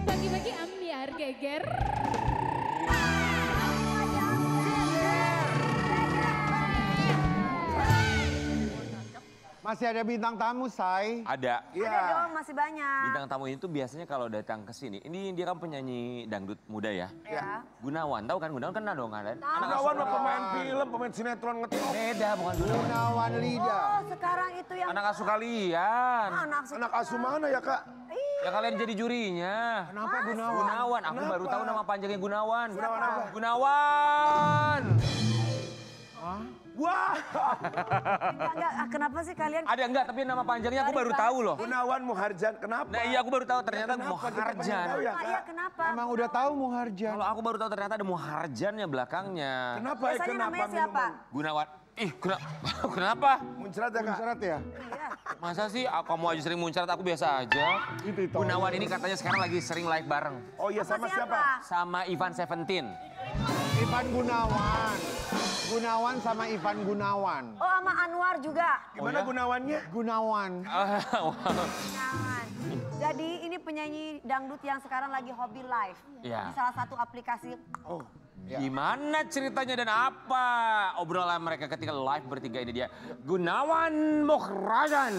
Bagi-bagi ambiar geger. Masih ada bintang tamu, Say. Ada. Ada dong, masih banyak. Bintang tamu itu biasanya kalau datang ke sini, ini dia kan penyanyi dangdut muda ya. Ya. Gunawan, tahu kan Gunawan kan dong kan? Gunawan mah pemain film, pemain sinetron ngetop. Beda bukan Gunawan. Gunawan Lida. Oh, sekarang itu yang Anak asuh kalian. Anak asuh mana ya kak? Ya kalian jadi jurinya. Kenapa Gunawan? Gunawan, aku Kenapa? baru tahu nama panjangnya Gunawan. Gunawan apa? Gunawan. Wah, enggak, kenapa sih kalian? Ada enggak, tapi nama panjangnya aku baru tahu loh. Gunawan Muharjan, kenapa? Nah iya aku baru tahu ternyata Kenapa? Kita Muharjan. pengen tahu ya, Iya, Kak? kenapa? Emang udah tahu Muharjan. Kalau aku baru tahu ternyata ada Muharjannya belakangnya. Kenapa? Biasanya Kenapa namanya siapa? minuman? Gunawan. Kenapa? Muncrat ya kak? Muncrat ya? Iya. Masa sih kamu aja sering muncrat, aku biasa aja. Itu. Gunawan ini katanya sekarang lagi sering live bareng. Oh iya sama siapa? Sama Ivan Seventeen. Ivan Gunawan. Gunawan sama Ivan Gunawan. Oh, sama Anwar juga. Gimana Gunawannya? Gunawan. Jangan. Jadi ini penyanyi dangdut yang sekarang lagi hobi live. Iya. Di salah satu aplikasi. Oh, Gimana ceritanya dan apa obrolan mereka ketika live bertiga ini dia Gunawan Muharjan.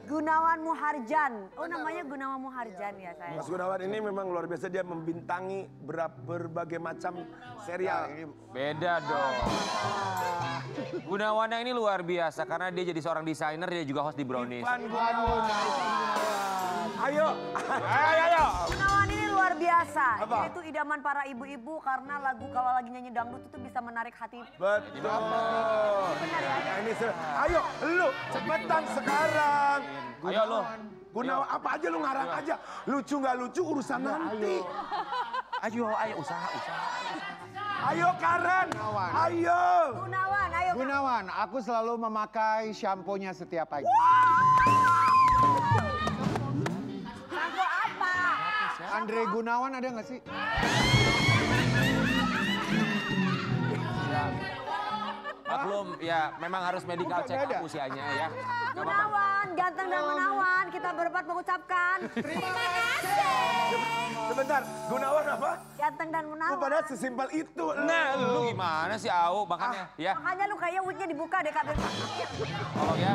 Gunawan Muharjan. Oh, namanya Gunawan Muharjan ya saya. Mas Gunawan ini memang luar biasa, dia membintangi berbagai macam serial. Beda dong. Gunawan yang ini luar biasa karena dia jadi seorang desainer, dia juga host di Brownies. Ivan Gunawan. Ayo. Ayo. Gunawan ini luar biasa. Apa? Dia itu idaman para ibu-ibu karena lagu kalau lagi nyanyi dangdut itu bisa menarik hati. Betul. Benar ya? Nah, ini ayo lu cepetan sekarang. Ayo lo. Gunawan apa aja lu ngarang aja. Lucu nggak lucu urusan nanti. Ayo usaha. Ayo Karen. Ayo. Gunawan, ayo. Gunawan, aku selalu memakai shampoo-nya setiap pagi. Sampo apa? Andre Gunawan ada nggak sih? Maklum ya memang harus medical check up usianya ya. Gak apa-apa. Gunawan, ganteng dan menawan. Kita berempat mengucapkan terima kasih. Sebentar, Gunawan apa? Ganteng dan Lu menawan. pada sesimpel itu. Nah lu gimana sih Au makanya ya. Makanya lu kayaknya wignya dibuka deh Kak. Tolong ya.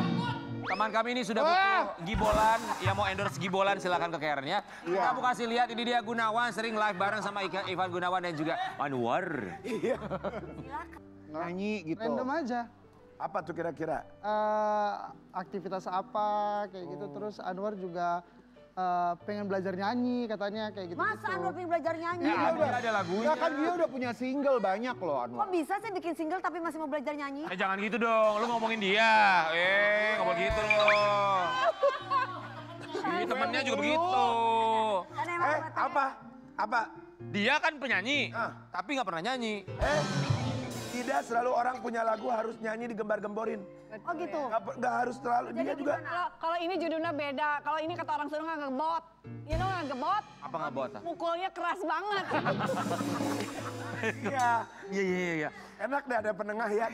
Teman kami ini sudah butuh gibolan, yang mau endorse gibolan silakan ke Karen ya. Kamu kasih lihat ini dia Gunawan sering live bareng sama Ivan Gunawan dan juga Anwar. Iya. Nyanyi gitu. Random aja. Apa tuh kira-kira? Aktivitas apa kayak gitu. Terus Anwar juga pengen belajar nyanyi katanya kayak gitu. Masa Anwar pengen belajar nyanyi? Ada lagunya. Ya kan dia udah punya single banyak loh Anwar. Kok bisa sih bikin single tapi masih mau belajar nyanyi? Jangan gitu dong, lu ngomongin dia. Nggak boleh gitu loh. Ini temennya juga begitu. Dan emang katanya- Apa? Dia kan penyanyi, tapi nggak pernah nyanyi. Tidak selalu orang punya lagu harus nyanyi digembar-gemborin. Oh gitu? Nggak harus terlalu, dia juga. Kalau ini judulnya beda. Kalau ini kata orang Sunda nggak ngebot. You know nggak ngebot? Apa nggak buat? Mukulnya keras banget. Iya. Enak deh ada penengah ya.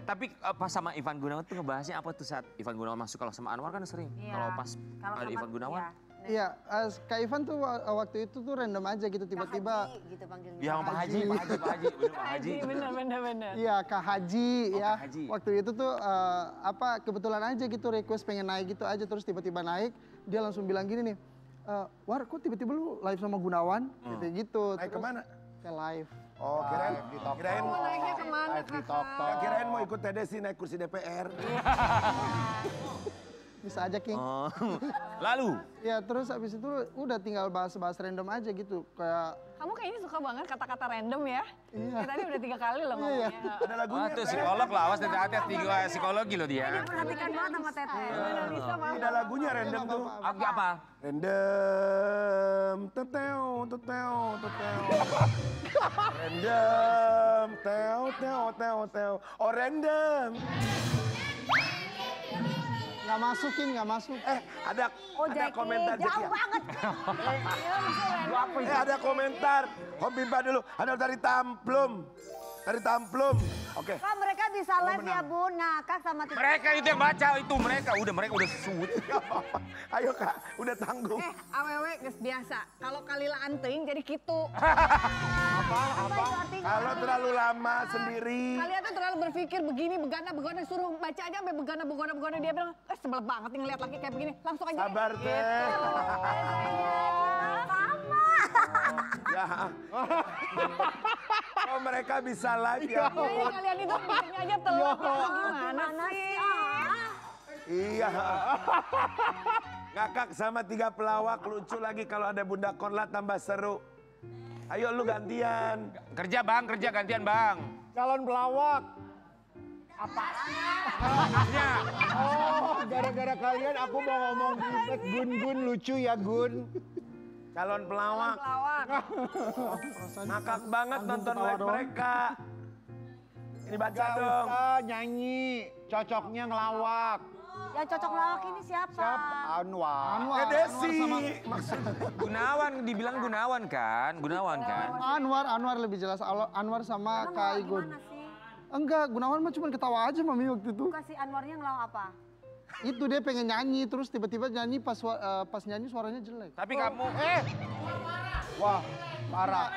Tapi pas sama Ivan Gunawan tuh ngebahasnya apa tuh saat Ivan Gunawan masuk, kalau sama Anwar kan sering. Iya. Kalau pas Kalau ada sama- Ivan Gunawan, iya. Iya, Kak Ivan tuh waktu itu tuh random aja gitu tiba-tiba. Kak Haji gitu panggilnya. Dia sama Pak Haji, bener Pak Haji. Bener. Iya, Kak Haji ya. Kak Haji. Waktu itu tuh kebetulan aja gitu request pengen naik gitu aja terus tiba-tiba naik, dia langsung bilang gini nih, War, kok tiba-tiba lu live sama Gunawan? Gitu. Naik kemana? Ke live. Oh, kirain Mau naiknya kemana Live di Tok kakak? Tok. kirain mau ikut TDC naik kursi DPR. Bisa aja, King. Oh. Lalu? Ya, terus habis itu udah tinggal bahas-bahas random aja gitu. Kayak Kamu kayaknya suka banget kata-kata random ya? Iya. Tadi udah 3 kali loh ngomongnya. Ada lagunya. Wah, tuh psikolog lah, awas hati-hati psikologi loh dia. Dia perhatikan banget sama Tete. Bisa maaf. Ada lagunya random tuh. Apa? Random, teteo. Random, teo. Oh, random. nggak masukin, nggak masuk. Ada Jackie, komentar jauh Jackie. banget. Ada komentar. Om Bimba dulu. Ada dari Tamplum. Oke. Kak mereka bisa live ya Bun, ngakak sama Tete. Mereka itu yang baca itu, mereka udah suut. Ayo Kak, udah tanggung. Awewe geus biasa. Kalau kalila anting jadi kitu. Apa itu artinya? Kalau terlalu lama sendiri. Kalian tuh terlalu berpikir begini, begana suruh baca aja sampai begana dia bilang, sebel banget nih ngeliat laki kayak begini. Langsung aja. Sabar Teh. Ya. Oh mereka bisa live ya. Iya, kalian itu pikirnya aja telur. Gimana sih? Iya. Ngakak sama 3 pelawak lucu lagi kalau ada Bunda Korla tambah seru. Ayo lu gantian. Kerja bang, kerja gantian bang. Calon pelawak. Makanya. Oh, gara-gara kalian aku mau ngomong Gun. Gun lucu ya Gun. Calon pelawak. Ngakak banget nonton live mereka. Ini baca Gak dong. usah nyanyi, cocoknya ngelawak. Yang cocok lawak ini siapa? Anwar. Desi. Maksudnya. Gunawan, dibilang Gunawan kan? Anwar lebih jelas. Anwar sama Kak Igun. Gimana sih? Enggak, Gunawan mah cuma ketawa aja Mami waktu itu. Kasih Anwarnya ngelawak apa? Itu dia pengen nyanyi, terus tiba-tiba nyanyi pas nyanyi suaranya jelek. Tapi kamu, Wah, parah.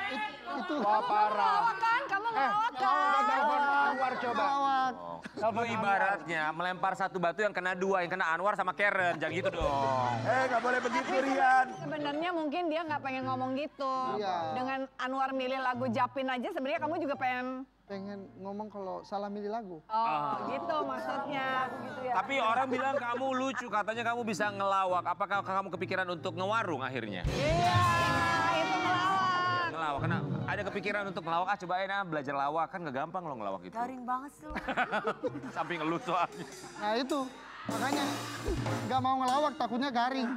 Itu Wah, parah. Kan kamu ngelawak kan? Telepon Anwar coba. lawak. lu ibaratnya melempar satu batu yang kena 2, yang kena Anwar sama Karen. Jangan gitu dong. Nggak boleh begitu Rian. Sebenarnya mungkin dia nggak pengen ngomong gitu. Iya. Dengan Anwar milih lagu Japin aja sebenarnya kamu juga pengen. Pengen ngomong kalau salah milih lagu. Oh, gitu maksudnya. Gitu ya. Tapi orang bilang kamu lucu, katanya kamu bisa ngelawak. Apakah kamu kepikiran untuk ngewarung akhirnya? Iya, itu ngelawak. Ngelawak, karena ada kepikiran untuk ngelawak, cobain belajar lawak. Kan gak gampang loh ngelawak itu. Garing banget sih. Sampai ngeluh soalnya. Nah itu, makanya nggak mau ngelawak takutnya garing.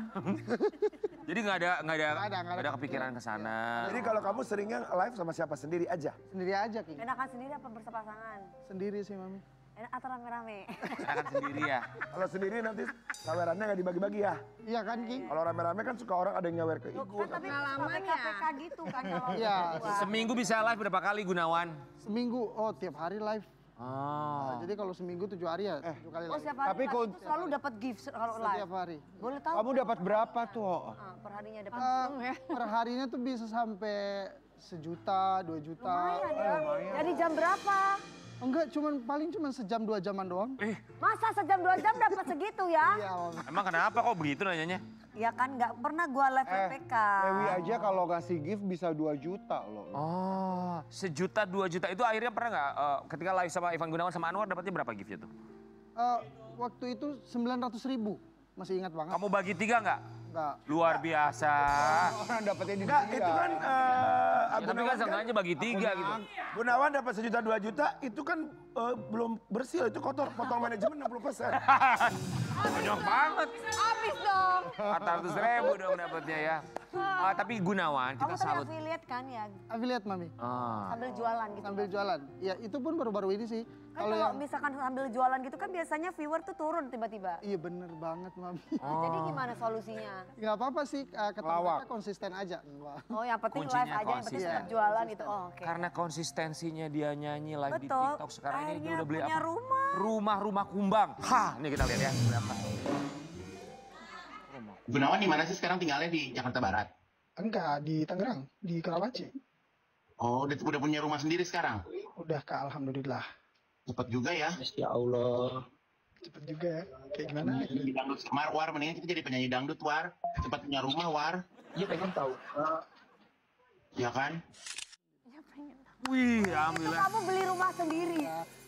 Jadi nggak ada ada kepikiran ke sana. Jadi kalau kamu seringnya live sama siapa sendiri aja? Sendiri aja, King. Enakan sendiri apa bersepasangan? Sendiri sih, Mami. Enak atau rame-rame? Enakan sendiri ya. Kalau sendiri nanti sawerannya nggak dibagi-bagi ya? Iya kan, King? Kalau rame-rame kan suka orang ada yang nyawer ke Igun. Kan tapi sampai KPK gitu kan kalau Iya. Seminggu bisa live berapa kali Gunawan? Seminggu, tiap hari live. Oh. Jadi kalau seminggu 7 hari ya 7 kali Oh live. setiap hari Tapi pasti kok- selalu dapat gift kalau live. Setiap hari. Boleh tahu? Kamu dapat berapa tuh? Perharinya dapat. Per harinya tuh bisa sampai 1 juta, 2 juta. Lumayan ya. Jadi jam berapa? Enggak, paling cuma sejam 2 jaman doang. Masa sejam 2 jam dapat segitu ya? Iya, Mami. Emang kenapa kok begitu nanyanya? Ya kan nggak pernah gua live PPK. Dewi aja kalau ngasih gift bisa 2 juta loh. Oh, 1 juta, 2 juta itu akhirnya pernah nggak ketika live sama Ivan Gunawan sama Anwar dapatnya berapa giftnya tuh? Waktu itu 900.000. Masih ingat banget. Kamu bagi 3 nggak? Enggak. Luar biasa. Orang dapetin di Enggak, itu kan Ya, tapi kan seenggaknya bagi 3 gitu. Gunawan dapat 1 juta 2 juta, itu kan belum bersih, itu kotor. Potong manajemen 60%. Banyak banget. Habis dong. 400.000 dong dapatnya ya. Tapi Gunawan Kamu kita tadi salut. affiliate kan ya? Affiliate, Mami. Sambil jualan gitu. Sambil jualan. Ya, itu pun baru-baru ini sih. Kan kalau misalkan sambil jualan gitu kan biasanya viewer tuh turun tiba-tiba. Iya bener banget, Mami. Jadi gimana solusinya? Nggak apa-apa sih, kita konsisten aja. Oh yang penting Kuncinya live aja, yang penting konsisten. tetap jualan gitu. Oh, oke. Karena konsistensinya dia nyanyi live di Betul. TikTok sekarang ini dia Akhirnya udah beli punya apa? rumah. Rumah kumbang. Hah, ini kita lihat ya berapa. Gunawan di mana sih sekarang tinggalnya di Jakarta Barat? Enggak, di Tangerang, di Karawaci. Oh, udah punya rumah sendiri sekarang? Udah Kak, alhamdulillah. Cepet juga ya. Ya Allah. Cepet juga ya. Kayak gimana? Penyanyi dangdut War, mendingan kita jadi penyanyi dangdut War. Cepat punya rumah War. Iya pengen tahu. Ya kan? Wih, Itu alhamdulillah. kamu beli rumah sendiri.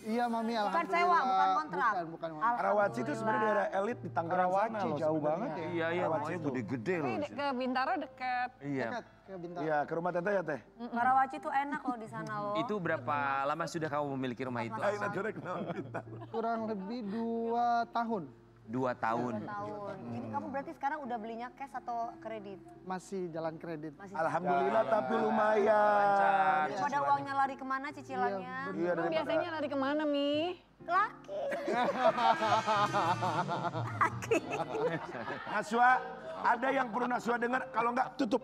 Iya mami, Bukan alhamdulillah. sewa, bukan kontrak. Bukan kontrak. Karawaci itu sebenarnya daerah elit di Tangerang sana Karawaci loh. jauh sebenarnya. banget ya. Iya, iya, makanya gede-gede loh. Tapi ke Bintaro deket. Iya. Dekat ke Bintaro. Iya, ke rumah Tete ya Teh? Karawaci tuh enak loh di sana loh. Itu berapa lama sudah kamu memiliki rumah itu? Ayo naturek naon bintang. Kurang lebih 2 tahun. 2 tahun. Tahun. Ini kamu berarti sekarang udah belinya cash atau kredit? Masih jalan kredit. Masih Alhamdulillah tapi lumayan. daripada uangnya lari kemana cicilannya? Iya, Emang biasanya lari kemana, Mi? Laki. Naswa, ada yang perlu Naswa dengar, kalau enggak tutup.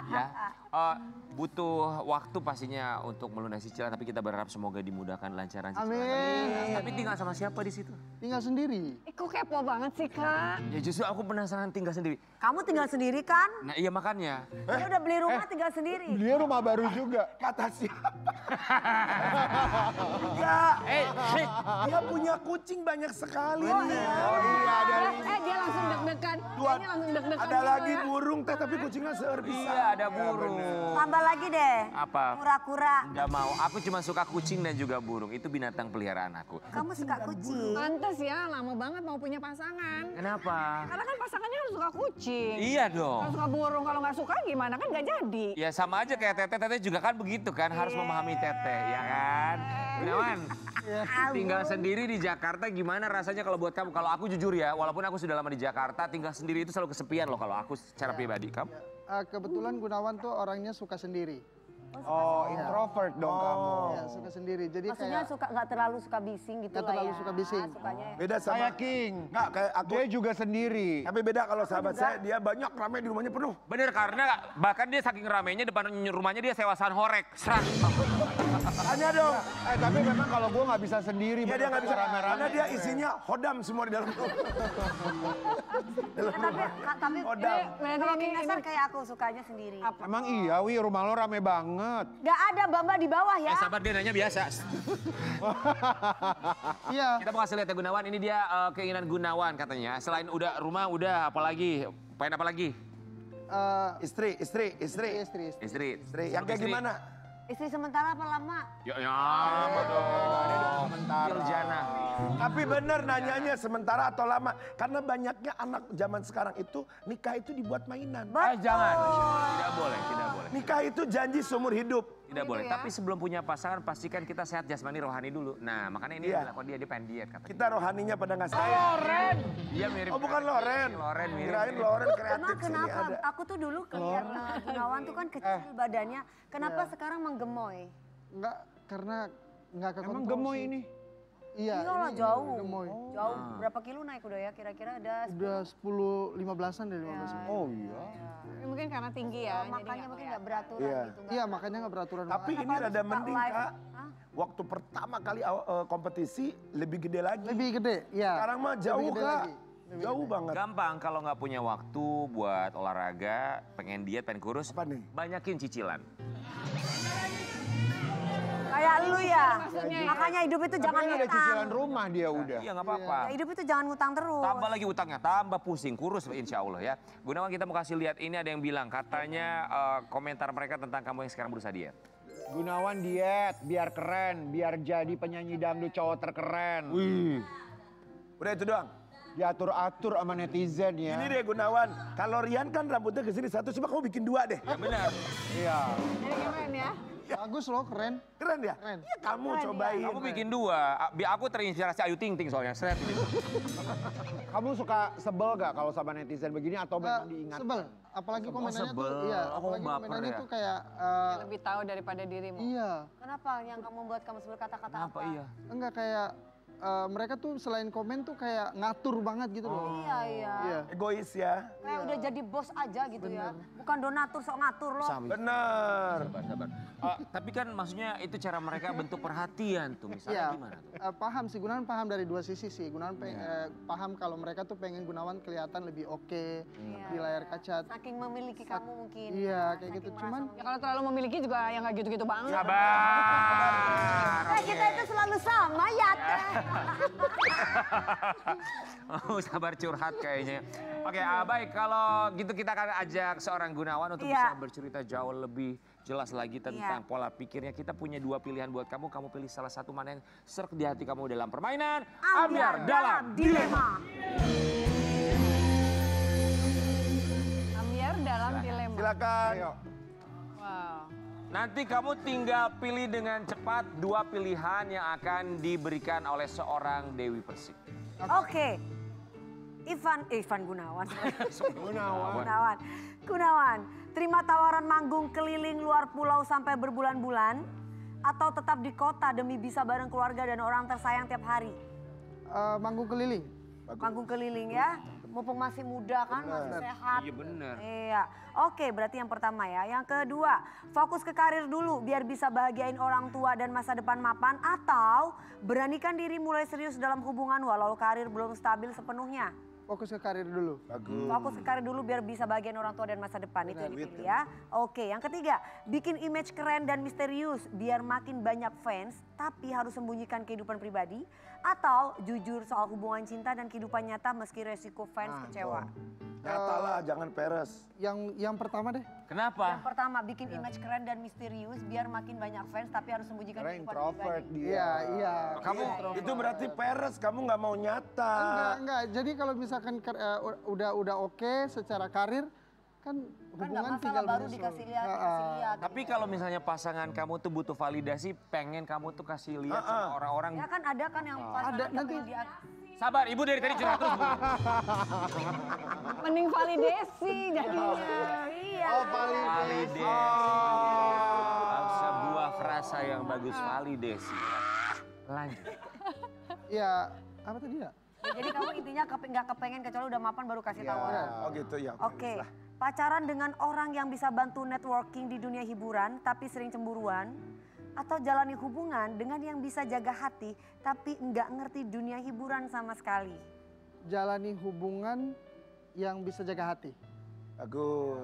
Ya. Butuh waktu pastinya untuk melunasi cicilan, tapi kita berharap semoga dimudahkan lancaran cicilan. Amin. Tapi tinggal sama siapa di situ? Tinggal sendiri. Kok kepo banget sih, Kak? Ya justru aku penasaran tinggal sendiri. Kamu tinggal sendiri kan? Nah iya makanya. Dia udah beli rumah tinggal sendiri. Dia rumah baru juga. Kata siapa? Enggak. Dia punya kucing banyak sekali. Dia langsung deg-degan. Dua, Kayaknya langsung deg-degan ada gitu lagi ya. burung Teh, tapi kucingnya seher bisa. Iya ada burung. Tambah lagi deh. Apa? Kura-kura. Nggak mau. Aku cuma suka kucing dan juga burung. Itu binatang peliharaan aku. Kamu suka kucing? Pantes ya, lama banget mau punya pasangan. Kenapa? Karena kan pasangannya harus suka kucing. Iya dong. Kalau suka burung, kalau nggak suka gimana kan nggak jadi. Ya sama aja kayak Teteh. Teteh juga kan begitu kan. Harus memahami Teteh, ya kan? Gunawan, tinggal sendiri di Jakarta gimana rasanya kalau buat kamu? Kalau aku jujur ya, walaupun aku sudah lama di Jakarta, tinggal sendiri itu selalu kesepian loh kalau aku secara pribadi. Kamu? Kebetulan Gunawan tuh orangnya suka sendiri. Oh, introvert dong kamu. Ya, suka sendiri. Jadi Maksudnya kayak suka nggak terlalu suka bising gitu Nggak lah terlalu ya. suka bising. Sukanya Beda sama Kayak King. Enggak, kayak aku. Dia juga sendiri. Tapi beda kalau sahabat saya, dia banyak ramai di rumahnya penuh. Bener karena bahkan dia saking ramainya depan rumahnya dia sewa horek. Serat. Tanya dong. Tapi memang kalau gue nggak bisa sendiri. Iya dia nggak bisa rame-rame. karena dia isinya hodam semua di dalam. tapi Hodam. kalau King Nasar kayak aku sukanya sendiri. Emang iya, Wi, rumah lo rame banget. Gak ada Bamba di bawah ya. Sabar dia nanya biasa. iya. Kita mau kasih lihat ya Gunawan, ini dia keinginan Gunawan katanya. Selain udah rumah, udah apalagi? Pengen apa lagi? Istri. Istri. Yang kayak gimana? Istri sementara apa lama? Ya, apa dong? Sementara. Tapi benar nanyanya sementara atau lama. Karena banyaknya anak zaman sekarang itu nikah itu dibuat mainan. Jangan. Tidak boleh, tidak boleh. Nikah itu janji seumur hidup. Tidak boleh. ya? Tapi sebelum punya pasangan pastikan kita sehat jasmani rohani dulu. Nah makanya ini Iya. dilakukan dia pengen diet katanya. Kita rohaninya pada nggak sayang. Loren. Iya mirip. Oh bukan Loren. Loren mirip. Kirain Loren Emang kreatif sini kenapa? ada. Aku tuh dulu lihat Gunawan tuh kan kecil badannya. Kenapa sekarang menggemoy? Enggak, karena enggak kekontrol Emang gemoy sih. ini? Iya, Iya lah ini jauh. gemoy. Jauh. Berapa kilo naik udah ya? Kira-kira ada Udah 10-15an dari 15. Oh iya. Mungkin karena tinggi ya. jadi makanya nggak mungkin kelihatan. nggak beraturan Iya. gitu. Iya, makanya nggak beraturan Tapi banget. ini rada mending live. Kak. Hah? Waktu pertama kali kompetisi lebih gede lagi. Lebih gede, iya. Sekarang mah Lebih jauh gede Kak. lagi. Lebih Jauh gede. banget. Gampang kalau nggak punya waktu buat olahraga, pengen diet, pengen kurus. Apa nih? Banyakin cicilan. Kayak lu ya. Maksudnya ya. Makanya hidup itu Tapi jangan kan ada ngutang. cicilan rumah dia udah. Iya nggak apa-apa. Ya, hidup itu jangan ngutang terus. Tambah lagi utangnya, tambah pusing, kurus insya Allah ya. Gunawan kita mau kasih lihat ini ada yang bilang katanya komentar mereka tentang kamu yang sekarang berusaha diet. Gunawan diet, biar keren, biar jadi penyanyi dangdut cowok terkeren. Wih. Udah itu doang. Diatur-atur sama netizen ya. Ini deh Gunawan. Kalau Rian kan rambutnya ke sini satu, coba kamu bikin dua deh. Ya benar. Iya. Jadi keren ya. Bagus loh, keren. Keren ya? Keren. Ya kamu cobain. Aku bikin dua. Aku terinspirasi Ayu Ting Ting soalnya. Seret ini. Kamu suka sebel gak kalau sama netizen begini atau memang diingat? Sebel. Apalagi komentarnya sebel. tuh, iya. Oh, Apalagi baper komentarnya ya. tuh kayak, Lebih tahu daripada dirimu. iya. Kenapa yang kamu buat kamu sebut kata-kata Apa iya? Enggak kayak, mereka tuh selain komen tuh kayak ngatur banget gitu loh. Iya, iya. Iya. Egois ya. Kayak udah jadi bos aja gitu ya. Bukan donatur, sok ngatur loh. Bener. Sabar. Tapi kan maksudnya itu cara mereka bentuk perhatian tuh. Misalnya Iya, gimana tuh? paham sih, Gunawan paham dari dua sisi sih. Gunawan paham kalau mereka tuh pengen Gunawan kelihatan lebih oke di layar kaca. Saking memiliki kamu mungkin. Iya, kayak gitu. Saking Cuman Ya kalau terlalu memiliki juga yang nggak gitu-gitu banget. Sabar. Nah, kita itu selalu sama ya, Teh. Oh, sabar curhat kayaknya. Oke, baik kalau gitu kita akan ajak seorang Gunawan untuk Iya. bisa bercerita jauh lebih jelas lagi tentang pola pikirnya. Kita punya 2 pilihan buat kamu. Kamu pilih salah satu mana yang serk di hati kamu dalam permainan. Ambyar dalam dilema. Ambyar dalam dilema. Silakan. Wow. Nanti kamu tinggal pilih dengan cepat 2 pilihan yang akan diberikan oleh seorang Dewi Persik. Oke. Ivan Gunawan. Gunawan, terima tawaran manggung keliling luar pulau sampai berbulan-bulan atau tetap di kota demi bisa bareng keluarga dan orang tersayang tiap hari? manggung keliling. Manggung keliling ya. Mumpung masih muda kan, masih sehat. Iya bener. Iya. Oke, berarti yang pertama ya. Yang kedua, fokus ke karir dulu biar bisa bahagiain orang tua dan masa depan mapan. Atau beranikan diri mulai serius dalam hubungan walau karir belum stabil sepenuhnya. Fokus ke karir dulu. Bagus. Fokus ke karir dulu biar bisa bahagiain orang tua dan masa depan. Itu yang dipilih ya. Oke, yang ketiga, bikin image keren dan misterius biar makin banyak fans. Tapi harus sembunyikan kehidupan pribadi. Atau jujur soal hubungan cinta dan kehidupan nyata meski resiko fans kecewa. Nyata lah, jangan peres. Yang pertama deh. Kenapa? Yang pertama, bikin image keren dan misterius biar makin banyak fans tapi harus sembunyikan Karena kehidupan introvert pribadi. dia. Iya. Kamu Itu berarti peres, kamu nggak mau nyata. Enggak. Jadi kalau misalkan udah oke secara karir, kan Kan nggak hubungan masalah tinggal baru menyusul. dikasih lihat. tapi kalau misalnya pasangan kamu tuh butuh validasi, pengen kamu tuh kasih lihat sama orang-orang. Ya kan ada kan yang pasangan Ada, nanti. pengen dia. Sabar, ibu dari tadi curhat terus. Bu. Mending validasi jadinya. Iya. Oh, validasi. Sebuah frasa yang bagus, validasi. Lanjut. Ya, apa tadi ya? Ya, jadi kamu intinya nggak kepengen kecuali udah mapan baru kasih tawaran. Oh gitu ya. Oke. Pacaran dengan orang yang bisa bantu networking di dunia hiburan tapi sering cemburuan. Atau jalani hubungan dengan yang bisa jaga hati tapi nggak ngerti dunia hiburan sama sekali. Jalani hubungan yang bisa jaga hati. Bagus.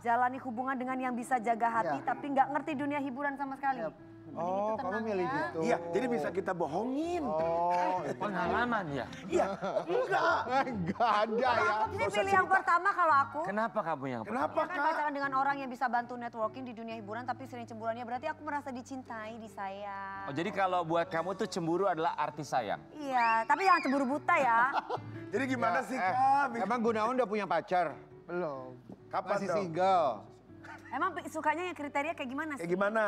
Jalani hubungan dengan yang bisa jaga hati tapi nggak ngerti dunia hiburan sama sekali. Oh, kamu milih gitu. Iya, jadi bisa kita bohongin. Oh, Pengalaman ya? Iya, enggak. enggak ada ya. Aku sih pilih yang pertama kalau aku. Kenapa kamu yang Kenapa Kan Kak? pacaran dengan orang yang bisa bantu networking di dunia hiburan tapi sering cemburuannya berarti aku merasa dicintai, disayang. Oh, jadi kalau buat kamu tuh cemburu adalah arti sayang? Iya, tapi jangan cemburu buta ya. Jadi gimana sih Eh, Kak? emang Gunawan udah punya pacar? Belum. Kapan Masih dong? single? Emang sukanya yang kriteria kayak gimana sih? Kayak gimana?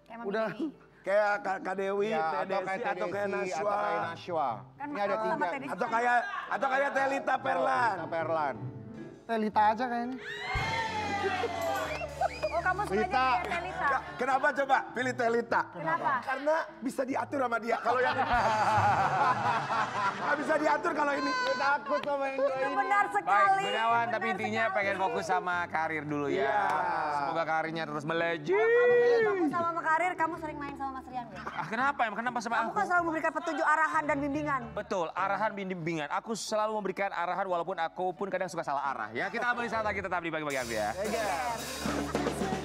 Kayak Udah. Mami Dewi. Kayak Kak Dewi, Ya, Teh atau kayak Desi, atau kayak Tedesi, Naswa. atau kayak Naswa. Kan Ini ada sama 3. Teh Desi. Atau kayak Telita Perlan. Nah, Perlan. Telita aja kayaknya. Oh kamu sukanya Lita. kayak Telita? Kenapa coba pilih Telita? Kenapa? Karena bisa diatur sama dia. Kalau yang nggak bisa diatur kalau ini. Takut sama yang dua Itu ini. benar Baik, sekali. Gunawan, tapi benar intinya sekali. pengen fokus sama karir dulu ya. Iya. Semoga karirnya terus melejit. Kamu sama karir, kamu sering main sama Mas Rian deh. Kenapa? Kenapa sama Kamu aku? kan selalu memberikan petunjuk arahan dan bimbingan. Betul, arahan bimbingan. Aku selalu memberikan arahan walaupun aku pun kadang suka salah arah. Ya, kita kembali saat lagi tetap di Bagi-Bagi Ambyar. Yes.